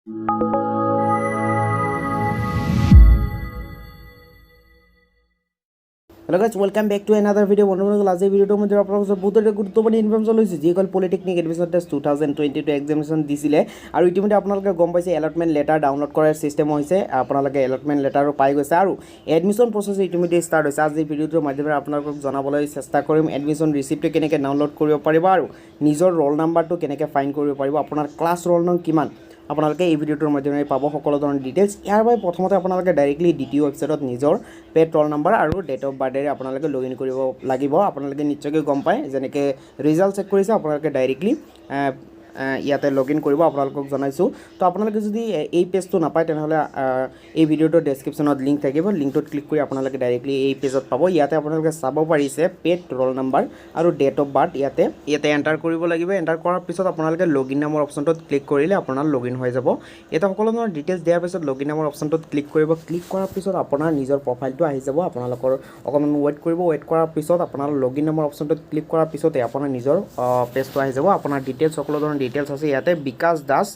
Hello guys, welcome back to another video. বন্ধুসকল আজি ভিডিওটোৰ মধ্যে আপোনালোকৰ বহুত গুৰুত্বপূৰ্ণ ইনফৰমেশ্যন লৈছে যিসকল পলিটেকনিক এডমিশ্যন টেষ্ট 2022 এক্সামিনেশ্যন দিছিলে আৰু ইতিমধ্যে আপোনালোকে গম পাইছে এলটমেণ্ট লেটাৰ ডাউনলোড কৰাৰ চিষ্টেম হৈছে আপোনালোকে এলটমেণ্ট লেটাৰো পাই গৈছে আৰু এডমিশ্যন প্ৰচেছ ইতিমধ্যে ষ্টাৰ্ট হৈছে আজি ভিডিওটোৰ মাধ্যমেৰে আপোনালোকক জনাবলৈ চেষ্টা কৰিম এডমিশ্যন ৰিচিপ্টটো কেনেকৈ ডাউনলোড কৰিব পাৰিব আৰু নিজৰ ৰোল নাম্বাৰটো কেনেকৈ ফাইণ্ড কৰিব পাৰিব আপোনাৰ ক্লাছ ৰোল নং কিমান আপোনালোকে এই ভিডিওটোৰ মাধ্যমেৰে পাব সকলো ধৰণৰ ডিটেইলছ ইয়াৰ বাবে প্ৰথমতে আপোনালোকে ডাইৰেক্টলি দ্বিতীয় ৱেবছাইটত নিজৰ পেট ৰোল নাম্বাৰ আৰু ডেট অফ বাৰ্থেৰে আপোনালোকে লগ ইন কৰিব লাগিব আপোনালোকে নিশ্চয়কৈ গম পায় যেনেকৈ ৰিজাল্ট চেক কৰিছে আপোনালোকে ডাইৰেক্টলি ইয়াতে লগ ইন কৰিব আপোনালোকক জনাইছোঁ তো আপোনালোকে যদি এই পেজটো নাপায় তেনেহ'লে এই ভিডিওটোৰ ডেছক্ৰিপশ্যনত লিংক থাকিব লিংকটোত ক্লিক কৰি আপোনালোকে ডাইৰেক্টলি এই পেজত পাব ইয়াতে আপোনালোকে চাব পাৰিছে পেড ৰোল নাম্বাৰ আৰু ডেট অফ বাৰ্থ ইয়াতে এণ্টাৰ কৰিব লাগিব এণ্টাৰ কৰাৰ পিছত আপোনালোকে লগ ইন নামৰ অপশ্যনটোত ক্লিক কৰিলে আপোনাৰ লগ ইন হৈ যাব ইয়াতে সকলো ধৰণৰ ডিটেইলছ দিয়াৰ পিছত লগ ইন নামৰ অপশ্যনটোত ক্লিক কৰিব ক্লিক কৰাৰ পিছত আপোনাৰ নিজৰ প্ৰফাইলটো আহি যাব আপোনালোকৰ অকণমান ৱেইট কৰিব ৱেইট কৰাৰ পিছত আপোনাৰ লগ ইন নামৰ অপশ্যনটোত ক্লিক কৰাৰ পিছতে আপোনাৰ নিজৰ পেজটো আহি যাব আপোনাৰ ডিটেইলছ সকলো ধৰণৰ ডিটেইলছ আছে ইয়াতে বিকাশ দাস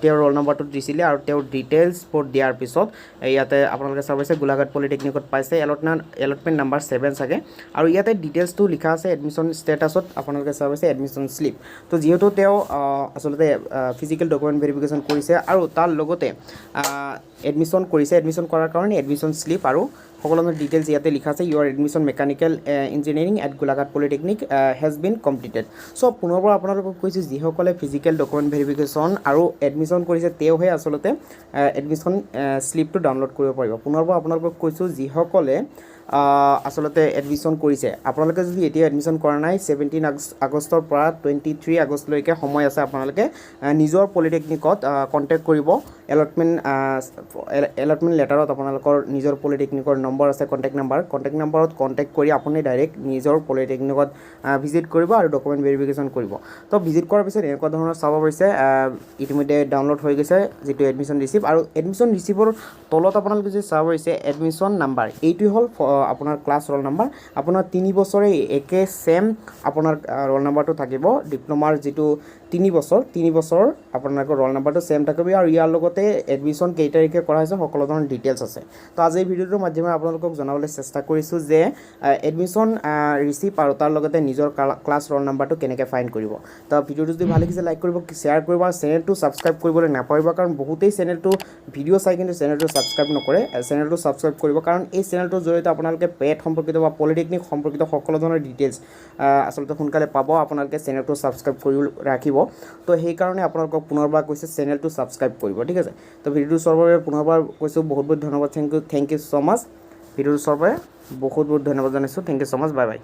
তেওঁৰ ৰোল নম্বৰটো দিছিলে আৰু তেওঁৰ ডিটেইলছবোৰ দিয়াৰ পিছত ইয়াতে আপোনালোকে চাব পাৰিছে গোলাঘাট পলিটেকনিকত পাইছে এলটমেণ্ট নাম্বাৰ 7 চাগে আৰু ইয়াতে ডিটেইলছটো লিখা আছে এডমিশ্যন ষ্টেটাছত আপোনালোকে চাব পাৰিছে এডমিশ্যন শ্লিপ তো যিহেতু তেওঁ আচলতে ফিজিকেল ডকুমেণ্ট ভেৰিফিকেশ্যন কৰিছে আৰু তাৰ লগতে এডমিশ্যন কৰিছে এডমিশ্যন কৰাৰ কাৰণে এডমিশ্যন শ্লিপ আৰু সকলো ধৰণৰ ডিটেইলছ ইয়াতে লিখা আছে your admission mechanical engineering at Golaghat polytechnic has been completed so' পুনৰবাৰ আপোনালোকক কৈছোঁ যিসকলে ফিজিকেল ডকুমেণ্ট ভেৰিফিকেশ্যন আৰু এডমিশ্যন কৰিছে তেওঁহে আচলতে এডমিশ্যন শ্লিপটো ডাউনলোড কৰিব পাৰিব পুনৰবাৰ আপোনালোকক কৈছোঁ যিসকলে আচলতে এডমিশ্যন কৰিছে আপোনালোকে যদি এতিয়া এডমিশ্যন কৰা নাই 17 আগষ্টৰ পৰা 23 আগষ্টলৈকে সময় আছে আপোনালোকে নিজৰ পলিটেকনিকত কণ্টেক্ট কৰিব এলটমেণ্ট লেটাৰত আপোনালোকৰ নিজৰ পলিটেকনিকৰ নম্বৰ আছে কণ্টেক্ট নাম্বাৰত কণ্টেক্ট কৰি আপুনি ডাইৰেক্ট নিজৰ পলিটেকনিকত ভিজিট কৰিব আৰু ডকুমেণ্ট ভেৰিফিকেশ্যন কৰিব তো ভিজিট কৰাৰ পিছত এনেকুৱা ধৰণৰ চাব পাৰিছে ইতিমধ্যে ডাউনলোড হৈ গৈছে যিটো এডমিশ্যন ৰিচিপ্ট আৰু এডমিশ্যন ৰিচিপ্টৰ তলত আপোনালোকে যদি চাব পাৰিছে এডমিশ্যন নাম্বাৰ এইটো হ'ল আপোনাৰ ক্লাছ ৰোল নাম্বাৰ আপোনাৰ 3 বছৰে একে সেম আপোনাৰ ৰোল নাম্বাৰটো থাকিব ডিপ্ল'মাৰ যিটো 3 বছৰ আপোনালোকৰ ৰোল নাম্বাৰটো সেম থাকিব আৰু ইয়াৰ লগতে এডমিশ্যন কেই তাৰিখে কৰা হৈছে সকলো ধৰণৰ ডিটেইলছ আছে তো আজি এই ভিডিওটোৰ মাধ্যমেৰে আপোনালোকক জনাবলৈ চেষ্টা কৰিছোঁ যে এডমিশ্যন ৰিচিপ্ট আৰু তাৰ লগতে নিজৰ ক্লাছ ৰোল নাম্বাৰটো কেনেকৈ ফাইণ্ড কৰিব তো ভিডিওটো যদি ভাল লাগিছে লাইক কৰিব শ্বেয়াৰ কৰিব আৰু চেনেলটো ছাবস্ক্ৰাইব কৰিবলৈ নাপাহৰিব কাৰণ বহুতেই চেনেলটো ভিডিঅ' চাই কিন্তু চেনেলটো ছাবস্ক্ৰাইব নকৰে চেনেলটো ছাবস্ক্ৰাইব কৰিব কাৰণ এই চেনেলটোৰ জৰিয়তে আপোনালোকে পেট সম্পৰ্কিত বা পলিটেকনিক সম্পৰ্কিত সকলো ধৰণৰ ডিটেইলছ আচলতে সোনকালে পাব আপোনালোকে চেনেলটো ছাবস্ক্ৰাইব কৰি ৰাখিব তো সেইকাৰণে আপোনালোকক পুনৰবাৰ কৈছে চেনেলটো ছাবস্ক্ৰাইব কৰিব ঠিক আছে তো ভিডিঅ'টো চোৱাৰ বাবে পুনৰবাৰ কৈছোঁ বহুত বহুত ধন্যবাদ থেংক ইউ ছ' মাছ ভিডিঅ'টো চোৱাৰ বাবে বহুত বহুত ধন্যবাদ জনাইছোঁ thank you so' much bye bye